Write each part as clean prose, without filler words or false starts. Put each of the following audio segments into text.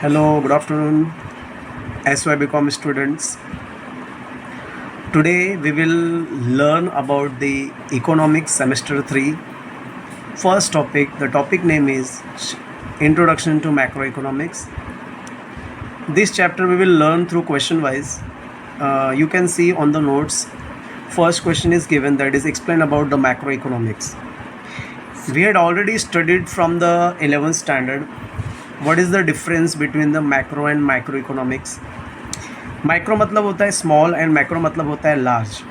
Hello, good afternoon, SYBCom students. Today we will learn about the Economics Semester 3. First topic, the topic name is Introduction to Macroeconomics. This chapter we will learn through question wise. You can see on the notes, first question is given, that is explain about the macroeconomics. We had already studied from the 11th standard what is the difference between the macro and microeconomics. Micro मतलब होता है small and macro मतलब होता है large.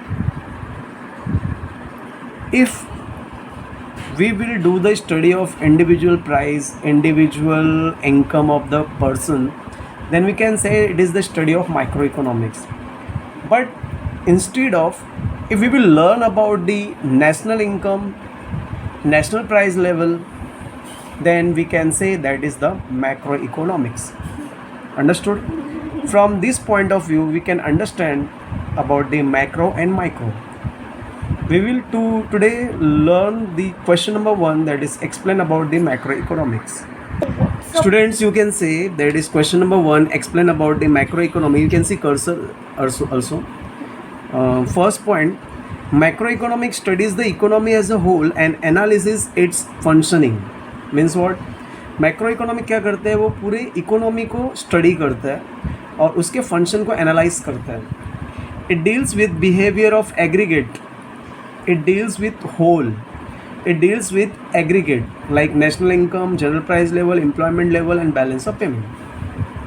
If we will do the study of individual price, individual income of the person, then we can say it is the study of microeconomics. But instead of, if we will learn about the national income, national price level, then we can say that is the macroeconomics. Understood? From this point of view, we can understand about the macro and micro. We will today learn the question number 1, that is explain about the macroeconomics. Students, you can say that is question number 1, explain about the macroeconomy. You can see cursor also. First point, macroeconomics studies the economy as a whole and analyzes its functioning. Means what? Macroeconomic क्या करते हैं, वो पूरे economy को study करता है और उसके फंक्शन को एनालाइज करता है. It deals with behaviour of aggregate, it deals with whole, it deals with aggregate like national income, general price level, employment level and balance of payment.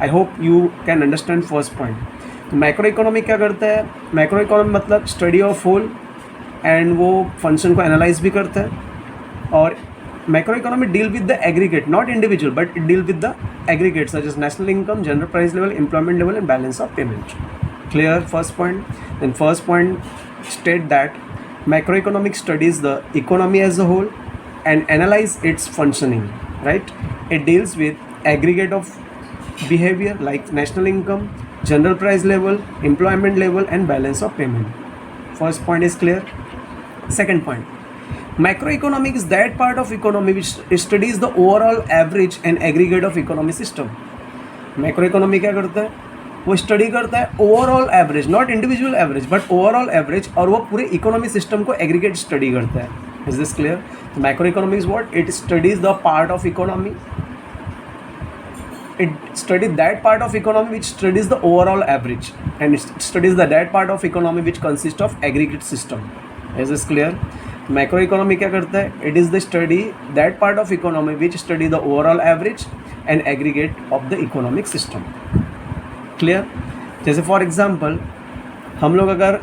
I hope you can understand first point. तो macroeconomic क्या करता है, macroeconomic मतलब study of whole and वो function को analyse भी करता है. और macroeconomic deal with the aggregate, not individual but it deal with the aggregate such as national income, general price level, employment level and balance of payment. Clear first point? Then first point state that macroeconomics studies the economy as a whole and analyze its functioning, right? It deals with aggregate of behavior like national income, general price level, employment level and balance of payment. First point is clear. Second point, macroeconomics is that part of economy which studies the overall average and aggregate of economy system. Macroeconomy क्या करता है, वो study करता है overall average, not individual average but overall average, और वो पूरे economy system को एग्रीगेट स्टडी करता है. Is this clear? तो macro economics what? It studies the part of economy, it studies that part of economy which studies the overall average and it studies that part of economy which consists of aggregate system. Is this clear? Macroeconomy क्या करता है? It is the study that part of economy which study the overall average and aggregate of the economic system. Clear? जैसे for example हम लोग अगर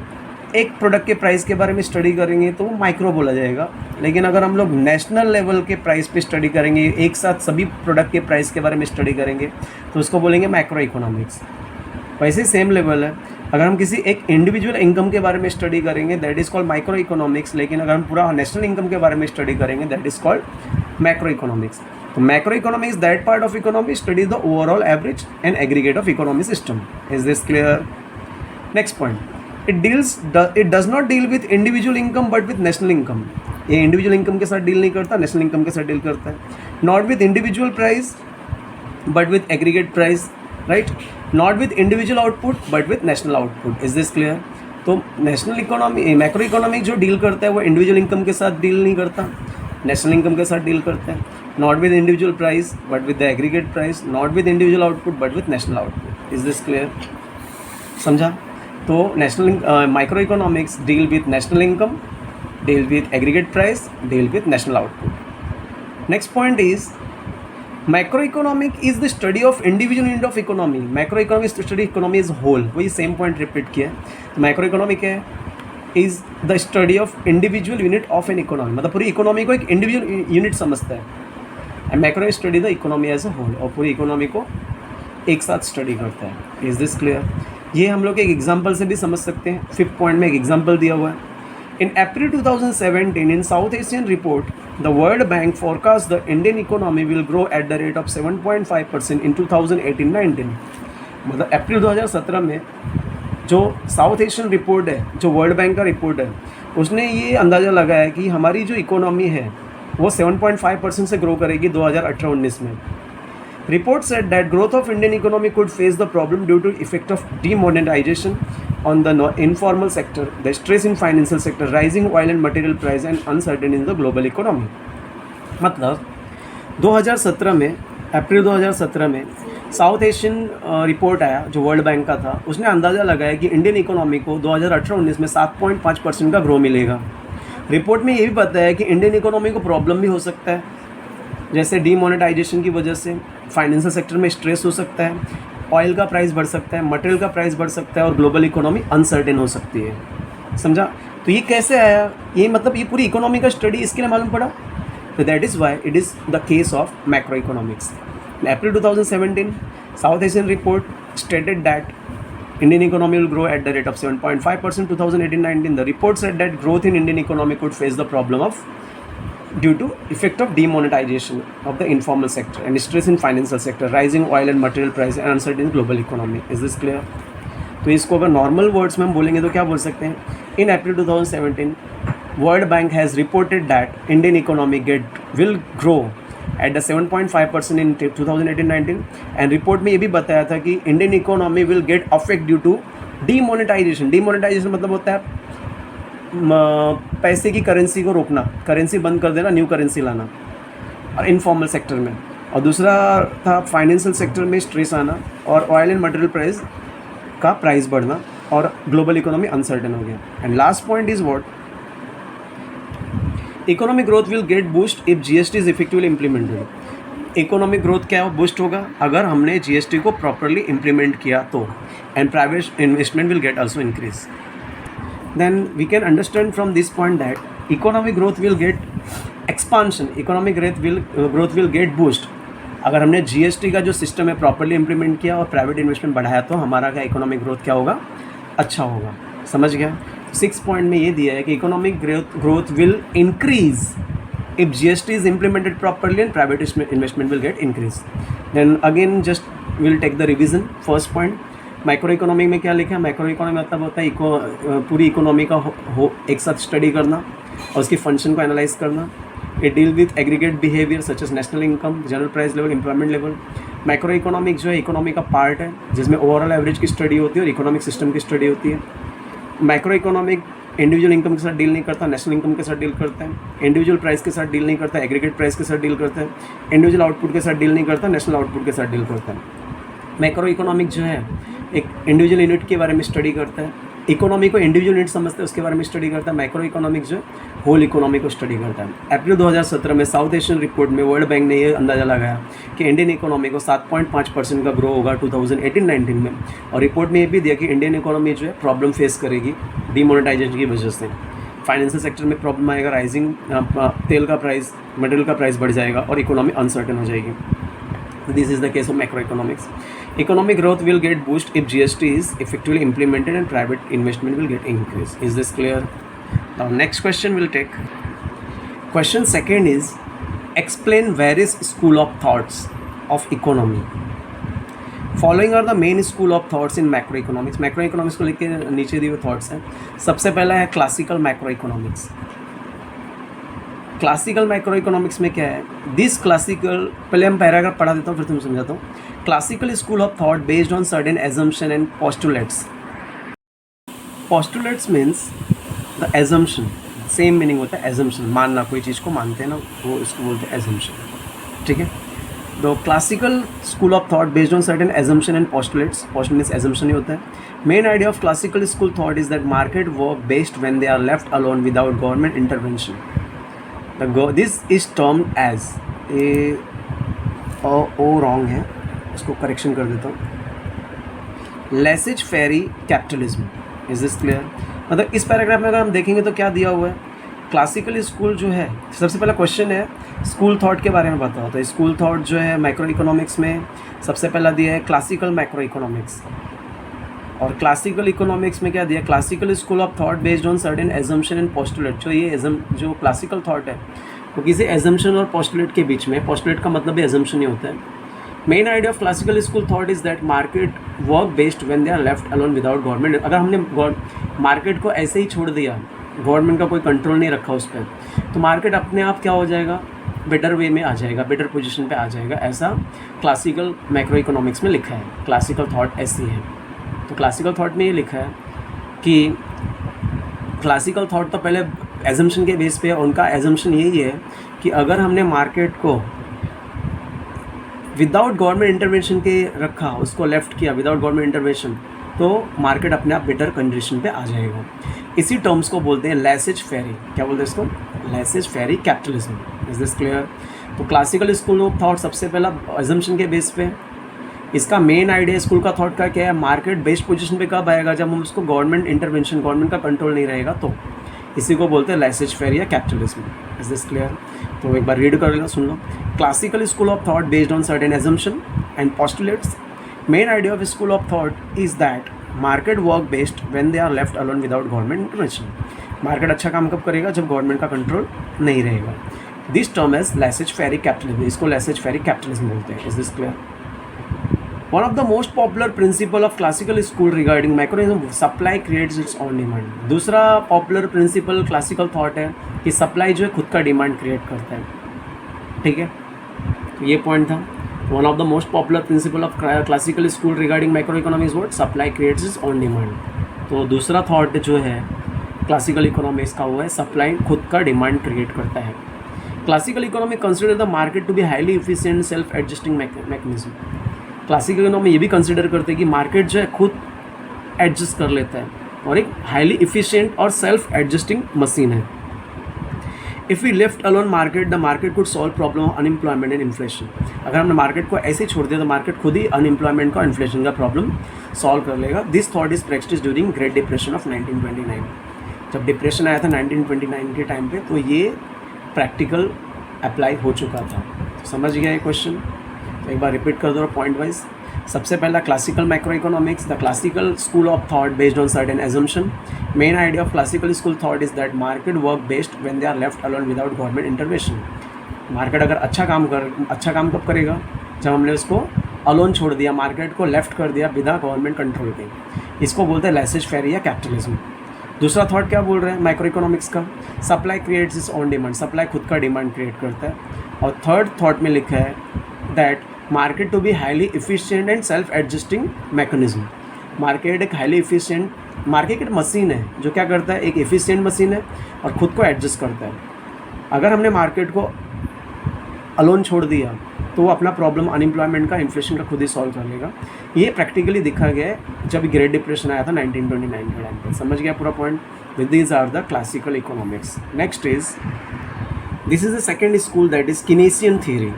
एक product के price के बारे में स्टडी करेंगे तो वो माइक्रो बोला जाएगा, लेकिन अगर हम लोग नेशनल लेवल के प्राइस पे स्टडी करेंगे, एक साथ सभी प्रोडक्ट के प्राइस के बारे में स्टडी करेंगे तो उसको बोलेंगे मैक्रो इकोनॉमिक्स. वैसे सेम लेवल है, अगर हम किसी एक इंडिविजुअल इनकम के बारे में स्टडी करेंगे that is called micro economics, लेकिन अगर हम पूरा नेशनल इनकम के बारे में स्टडी करेंगे that is called macro economics. तो macro economics that part of economy studies the overall average and aggregate of economy system. Is this clear? Next point, it does not deal with individual income but with national income. ये individual income के साथ deal नहीं करता, national income के साथ deal करता है. Not with individual price but with aggregate price, right? Not with individual output but with national output. Is this clear? तो नेशनल इकोनॉमी, मैक्रो इकोनॉमिक जो डील करता है वो इंडिविजुअल इनकम के साथ डील नहीं करता, नेशनल इनकम के साथ डील करता है. Not with individual price but with the aggregate price, not with individual output but with national output. Is this clear? समझा? तो national micro economics deal with national income, deal with aggregate price, deal with national output. Next point is macro economic is the study of individual unit of economy. Macro economic study economy is whole, वही same point repeat किया. तो macro economic है is the study of individual unit of an economy, मतलब पूरी economy को एक individual unit समझता है. And macro study the economy as a whole, और पूरी इकोनॉमी को एक साथ स्टडी करता है. Is this clear? ये हम लोग एक एग्जाम्पल से भी समझ सकते हैं. फिफ्थ पॉइंट में एक एग्जाम्पल दिया हुआ है. In April 2017 in South Asian report the World Bank forecast the Indian economy will grow at the rate of 7.5% in 2018-19. मतलब अप्रैल 2017 में जो साउथ एशियन रिपोर्ट है, जो वर्ल्ड बैंक का रिपोर्ट है, उसने ये अंदाज़ा लगाया कि हमारी जो इकोनॉमी है वो 7.5% से ग्रो करेगी 2018-19 में. Report said that growth of Indian economy could face the problem due to effect of demonetization on the informal sector, the stress in financial sector, rising oil and material price and uncertainty in the global economy. मतलब 2017 में, अप्रैल 2017 में south Asian report आया जो world bank का था, उसने अंदाज़ा लगाया कि इंडियन इकोनॉमी को 2018-19 में 7.5% का ग्रो मिलेगा। रिपोर्ट में ये भी बताया कि इंडियन इकोनॉमी को प्रॉब्लम भी हो सकता है, जैसे डीमोनेटाइजेशन की वजह से फाइनेंशियल सेक्टर में स्ट्रेस हो सकता है, ऑयल का प्राइस बढ़ सकता है, मटेरियल का प्राइस बढ़ सकता है और ग्लोबल इकोनॉमी अनसर्टेन हो सकती है। समझा? तो ये कैसे आया, ये मतलब ये पूरी इकोनॉमी का स्टडी इसके लिए मालूम पड़ा। तो that is why it is the case of macro economics. In April 2017, South Asian report stated that Indian economy will grow at the rate of 7.5% 2018-19. The report said that growth in Indian economy could face the problem of due to effect of demonetization of the informal sector and stress in financial sector, rising oil and material price and uncertain global economy. Is this clear? तो इसको अगर normal words में हम बोलेंगे तो क्या बोल सकते हैं? In April 2017, World Bank has reported that Indian economy will grow at the 7.5% in 2018-19 and report में ये भी बताया था कि Indian economy will get affect due to demonetisation. Demonetisation मतलब होता है पैसे की करेंसी को रोकना, करेंसी बंद कर देना, न्यू करेंसी लाना, और इनफॉर्मल सेक्टर में। और दूसरा था फाइनेंशियल सेक्टर में स्ट्रेस आना और ऑयल एंड मटेरियल प्राइस का प्राइस बढ़ना और ग्लोबल इकोनॉमी अनसर्टेन हो गया। And last point is what, economic growth will get boost if GST is effectively implemented. Economic growth क्या बूस्ट होगा अगर हमने जीएसटी को प्रॉपरली इम्प्लीमेंट किया तो, and private investment will get also increase. Then we can understand from this point that economic growth will get expansion, economic growth will get boost अगर हमने GST का जो सिस्टम है प्रॉपरली इम्प्लीमेंट किया और private investment बढ़ाया तो हमारा क्या इकोनॉमिक ग्रोथ क्या होगा, अच्छा होगा। समझ गया? 6 पॉइंट में ये दिया है कि economic growth will increase if GST is implemented properly and private investment will get increase. Then again just we'll take the revision. First point, micro economy में क्या लिखा है? माइक्रो इकोनॉमी मतलब होता है पूरी इकोनॉमी का हो एक साथ स्टडी करना और उसकी फंक्शन को एनालाइज करना। It deal with aggregate behaviour such as national income, general price level, employment level. Micro economic जो है इकोनॉमी का पार्ट है जिसमें ओवरऑल एवरेज की स्टडी होती है और इकोनॉमिक सिस्टम की स्टडी होती है। माइक्रो इकोनॉमिक इंडिविजुअल इनकम के साथ डील नहीं करता, नेशनल इनकम के साथ डील करता है, इंडिविजुअल प्राइस के साथ डील नहीं करता, एग्रीगेट प्राइस के साथ डील करता है, इंडिविजुअल आउटपुट के साथ डील नहीं करता, नेशनल आउटपुट के साथ डील करता है। मैक्रो इकोनॉमिक जो है एक इंडिविजुअल यूनिट के बारे में स्टडी करता है, इकोनॉमी को इंडिविजुअल यूनिट समझते हैं उसके बारे में स्टडी करता है। माइक्रो इकोनॉमिक जो होल इकोनॉमी को स्टडी करता है। अप्रैल 2017 में साउथ एशियन रिपोर्ट में वर्ल्ड बैंक ने ये अंदाज़ा लगाया कि इंडियन इकोनॉमी को 7.5% का ग्रो होगा 2018-19 में, और रिपोर्ट में ये भी दिया कि इंडियन इकोनॉमी जो है प्रॉब्लम फेस करेगी डीमोनेटाइजेशन की वजह से। फाइनेंशियल सेक्टर में प्रॉब्लम आएगा, राइजिंग तेल का प्राइस, मटेरियल का प्राइस बढ़ जाएगा और इकोनॉमी अनसर्टेन हो जाएगी। This is the case of macroeconomics. Economic growth will get boost if GST is effectively implemented and private investment will get increased. Is this clear? Now next question we'll take. Question second is explain various school of thoughts of economy. Following are the main school of thoughts in macroeconomics. Macroeconomics को लेके नीचे दिए हुए thoughts हैं। सबसे पहला है classical macroeconomics. Classical micro economics में क्या है? दिस क्लासिकल, पहले हम पैराग्राफ पढ़ा देता हूँ फिर तुम समझाता हूँ। Classical school of thought based on certain assumption and postulates. Postulates means the assumption, same meaning होता है एजम्पशन, मानना, कोई चीज़ को मानते हैं ना, वो इसको बोलते हैं एजम्पशन। ठीक है? तो classical school of thought based on certain assumption and postulates, postulate means assumption ही होता है। Main idea of classical school thought is that market work based when they are left alone without government intervention. This is termed as a oh wrong है, इसको correction कर देता हूँ, laissez faire capitalism. Is this clear? मतलब इस paragraph में अगर हम देखेंगे तो क्या दिया हुआ है? क्लासिकल स्कूल जो है, सबसे पहला क्वेश्चन है स्कूल थॉट के बारे में बताओ। तो स्कूल थॉट जो है माइक्रो इकोनॉमिक्स में सबसे पहला दिया है क्लासिकल माइक्रो इकोनॉमिक्स, और क्लासिकल इकोनॉमिक्स में क्या दिया? Classical school of thought based on certain assumption and postulate. जो ये जो क्लासिकल थॉट है वो किसी एजम्पशन और पोस्टुलेट के बीच में, पोस्टुलेट का मतलब भी एजम्पशन ही होता है। Main idea of classical school thought is that market work based when they are left alone without government. अगर हमने मार्केट को ऐसे ही छोड़ दिया गवर्नमेंट का कोई कंट्रोल नहीं रखा उस पर, तो मार्केट अपने आप क्या हो जाएगा, बेटर वे में आ जाएगा, बेटर पोजीशन पे आ जाएगा। ऐसा क्लासिकल मैक्रो इकोनॉमिक्स में लिखा है, क्लासिकल थॉट ऐसी है। तो क्लासिकल थॉट में ये लिखा है कि क्लासिकल थॉट तो पहले एजम्पशन के बेस पे है। उनका एजम्पशन यही है कि अगर हमने मार्केट को विदाउट गवर्नमेंट इंटरवेंशन के रखा, उसको लेफ्ट किया विदाउट गवर्नमेंट इंटरवेंशन, तो मार्केट अपने आप बेटर कंडीशन पे आ जाएगा। इसी टर्म्स को बोलते हैं लेसेज फेरी। क्या बोलते हैं इसको? Laissez faire capitalism. Is this clear? तो क्लासिकल स्कूल ऑफ थॉट सबसे पहला एजम्पशन के बेस पे, इसका मेन आइडिया स्कूल का थॉट का क्या है, मार्केट बेस्ड पोजीशन पे कब आएगा, जब हम उसको गवर्नमेंट इंटरवेंशन, गवर्नमेंट का कंट्रोल नहीं रहेगा, तो इसी को बोलते हैं लेसेज फेयर या कैपिटलिज्म। Is this clear? तो एक बार रीड कर लेना, सुन लो। Classical school of thought based on certain assumption and postulates. Main idea of school of thought is that market work based when they are left alone without government intervention. Market अच्छा काम कब करेगा, जब government का control नहीं रहेगा। This term is laissez faire capitalism. इसको laissez faire capitalism बोलते हैं। Is this clear? One of the most popular principle of classical school regarding mechanism supply creates its own demand. दूसरा popular principle classical thought है कि supply जो है खुद का demand create करता है। ठीक है, तो ये point था। One of the most popular principle of classical school regarding macroeconomics is what? Supply creates its own demand. तो दूसरा thought जो है classical economics का वो है supply खुद का demand create करता है। Classical economics consider the market to be highly efficient self-adjusting mechanism. Classical economy ये भी कंसिडर करते हैं कि मार्केट जो है खुद एडजस्ट कर लेता है और एक हाईली इफिशिएंट और सेल्फ एडजस्टिंग मशीन है। If we left alone market, the market could solve problem of unemployment and inflation. अगर हमने मार्केट को ऐसे ही छोड़ दिया तो मार्केट खुद ही अनएम्प्लॉयमेंट का, इन्फ्लेशन का प्रॉब्लम सॉल्व कर लेगा। This thought is practice during great depression of 1929। जब डिप्रेशन आया था 1929 के टाइम पे, तो ये प्रैक्टिकल अप्लाई हो चुका था। तो समझ गया ये क्वेश्चन? तो एक बार रिपीट कर दो पॉइंट वाइज। सबसे पहला classical macro economics, the classical school of thought based on certain assumption. Main idea of classical school thought is that market work based when they are left alone without government intervention. Market अगर अच्छा काम कब करेगा, जब हमने उसको alone छोड़ दिया, मार्केट को लेफ्ट कर दिया बिना गवर्नमेंट कंट्रोल के। इसको बोलते हैं लेसेज फेयर या कैपिटलिज्म। दूसरा थॉट क्या बोल रहे हैं माइक्रो इकोनॉमिक्स का? Supply creates its own demand. Supply खुद का डिमांड क्रिएट करता है। और थर्ड थॉट में लिखा है that market to be highly efficient and self adjusting mechanism. Market एक हाईली इफिशिएंट, मार्केट एक मशीन है जो क्या करता है, एक इफिशिएंट मशीन है और ख़ुद को एडजस्ट करता है। अगर हमने मार्केट को अलोन छोड़ दिया तो वो अपना प्रॉब्लम अनएम्प्लॉयमेंट का, इन्फ्लेशन का खुद ही सॉल्व कर लेगा। ये प्रैक्टिकली दिखा गया है जब ग्रेट डिप्रेशन आया था 1929 के टाइम पर। समझ गया पूरा point? With these are the classical economics. Next is, this is the second school, that is Keynesian theory.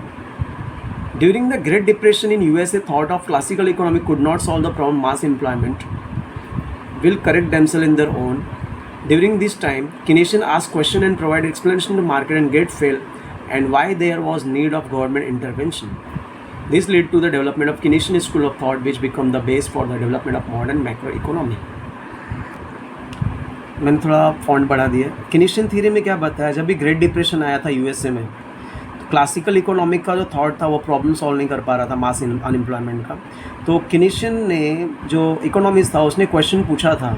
During the Great Depression in USA, thought of classical economy could not solve the problem mass employment will correct themselves in their own. During this time, Keynesian asked question and provided explanation to market and get fail and why there was need of government intervention. This led to the development of Keynesian school of thought, which became the base for the development of modern macroeconomy. मैंने थोड़ा font बढ़ा दिया। Keynesian theory में क्या बताया, जब भी great depression आया था यूएसए में, क्लासिकल इकोनॉमिक का जो थॉट था वो प्रॉब्लम सॉल्व नहीं कर पा रहा था मास अनएम्प्लॉयमेंट का। तो Keynesian ने, जो इकोनॉमिस्ट था, उसने क्वेश्चन पूछा था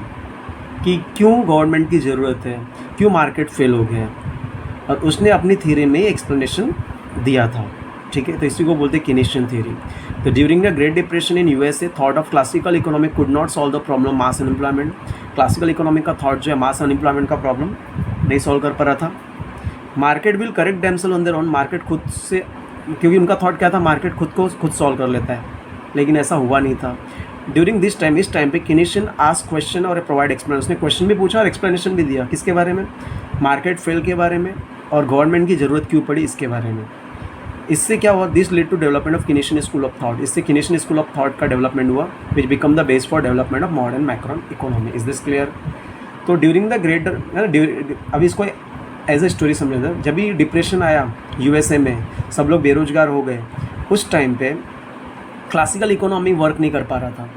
कि क्यों गवर्नमेंट की ज़रूरत है, क्यों मार्केट फेल हो गया, और उसने अपनी थ्योरी में एक्सप्लेनेशन दिया था। ठीक है, तो इसी को बोलते हैं Keynesian theory। तो during the great depression in USA, thought of classical economic could not solve the problem mass unemployment. Classical economic का थॉट जो है मास अनएम्प्लॉयमेंट का प्रॉब्लम नहीं सॉल्व कर पा रहा था। Market will correct themselves on their own. Market खुद से, क्योंकि उनका थॉट क्या था, मार्केट खुद को खुद सॉल्व कर लेता है, लेकिन ऐसा हुआ नहीं था। ड्यूरिंग दिस टाइम, इस टाइम पे Keynesian आस्क क्वेश्चन और प्रोवाइड एक्सप्लेनेशन। उसने क्वेश्चन भी पूछा और एक्सप्लेनेशन भी दिया। किसके बारे में? मार्केट फेल के बारे में और गवर्नमेंट की ज़रूरत क्यों पड़ी इसके बारे में। इससे क्या हुआ, this lead to development of Keynesian school of thought. इससे Keynesian स्कूल ऑफ थॉट का डेवलपमेंट हुआ, which become the base for development of modern macro economy. Is this clear? तो ड्यूरिंग द ग्रेट, अभी इसको एज ए स्टोरी समझा जाए। जब भी डिप्रेशन आया यूएसए में, सब लोग बेरोजगार हो गए, उस टाइम पे क्लासिकल इकोनॉमी वर्क नहीं कर पा रहा था।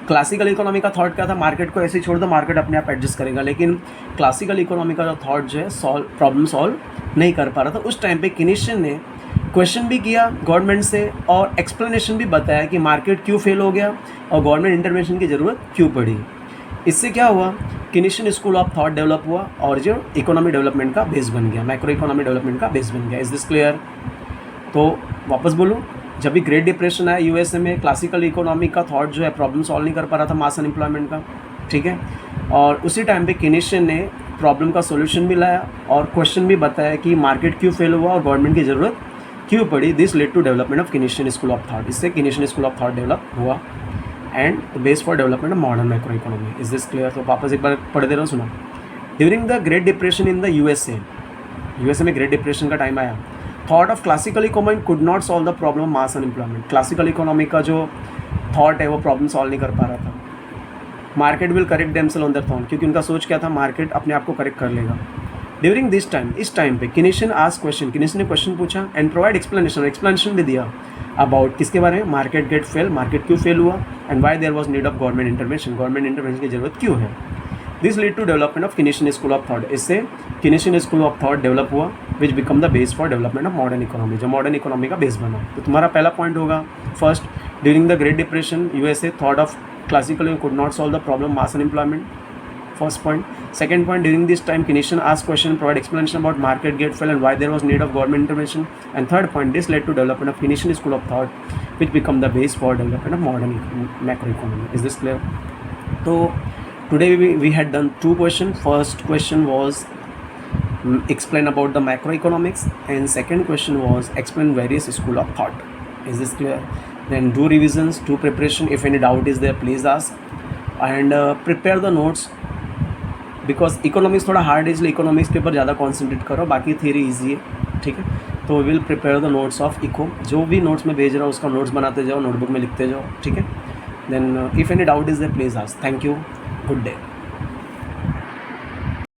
क्लासिकल इकोनॉमी का थॉट क्या था, मार्केट को ऐसे ही छोड़ दो, मार्केट अपने आप एडजस्ट करेगा। लेकिन क्लासिकल इकोनॉमी का जो थॉट जो है प्रॉब्लम सॉल्व नहीं कर पा रहा था। उस टाइम पे Keynesian ने क्वेश्चन भी किया गवर्नमेंट से और एक्सप्लेनेशन भी बताया कि मार्केट क्यों फेल हो गया और गवर्नमेंट इंटरवेंशन की ज़रूरत क्यों पड़ी। इससे क्या हुआ, केनेशियन स्कूल ऑफ थॉट डेवलप हुआ और जो इकोनॉमी डेवलपमेंट का बेस बन गया, मैक्रो इकोनॉमी डेवलपमेंट का बेस बन गया। Is this clear? तो वापस बोलूँ, जब भी ग्रेट डिप्रेशन आया यूएसए में, क्लासिकल इकोनॉमी का थॉट जो है प्रॉब्लम सॉल्व नहीं कर पा रहा था मास अनएम्प्लॉयमेंट का, ठीक है। और उसी टाइम पे केनेशियन ने प्रॉब्लम का सोल्यूशन भी लाया और क्वेश्चन भी बताया कि मार्केट क्यों फेल हुआ और गवर्नमेंट की ज़रूरत क्यों पड़ी। This led to development of Keynesian school of thought. इससे Keynesian school of thought develop हुआ and base for development of modern macro economy. Is this clear? तो वापस एक बार पढ़ दे रहा हूँ, सुनो। During the great depression in the USA में ग्रेट डिप्रेशन का टाइम आया, thought of classical economy could not solve the problem of mass unemployment. Classical economy का जो थॉट है वो प्रॉब्लम सॉल्व नहीं कर पा रहा था। Market will correct themselves on their thought, क्योंकि उनका सोच क्या था, मार्केट अपने आप को करेक्ट कर लेगा। ड्यूरिंग दिस टाइम, इस टाइम पे केनेशियन आस्क्ड क्वेश्चन, केनेशियन ने क्वेश्चन पूछा एंड प्रोवाइड एक्सप्लेनेशन भी दिया अबाउट किसके बारे में, मार्केट गेट फेल, मार्केट क्यों फेल हुआ and why there was need of government intervention, government intervention की जरूरत क्यों है। This lead to development of Keynesian school of thought. इससे Keynesian school of thought develop हुआ which become the base for development of modern economy, जो modern economy का base बना। तो तुम्हारा पहला पॉइंट होगा, first, during the great depression USA thought of classical could not solve the problem mass unemployment. First point. Second point, during this time Keynesian asked question, provide explanation about market get fell and why there was need of government intervention. And third point, this led to development of Keynesian school of thought which become the base for development of modern macroeconomy. Is this clear? So today we had done two questions. First question was explain about the macroeconomics and second question was explain various school of thought. Is this clear? Then do revisions, do preparation. If any doubt is there, please ask and prepare the notes because economics थोड़ा hard है, इसलिए economics के ऊपर ज़्यादा concentrate करो, बाकी theory easy है, ठीक है। तो will prepare the notes of eco, जो भी नोट्स में भेज रहा हूँ उसका नोट्स बनाते जाओ, नोटबुक में लिखते जाओ, ठीक है। Then if any doubt is there please ask. Thank you, good day.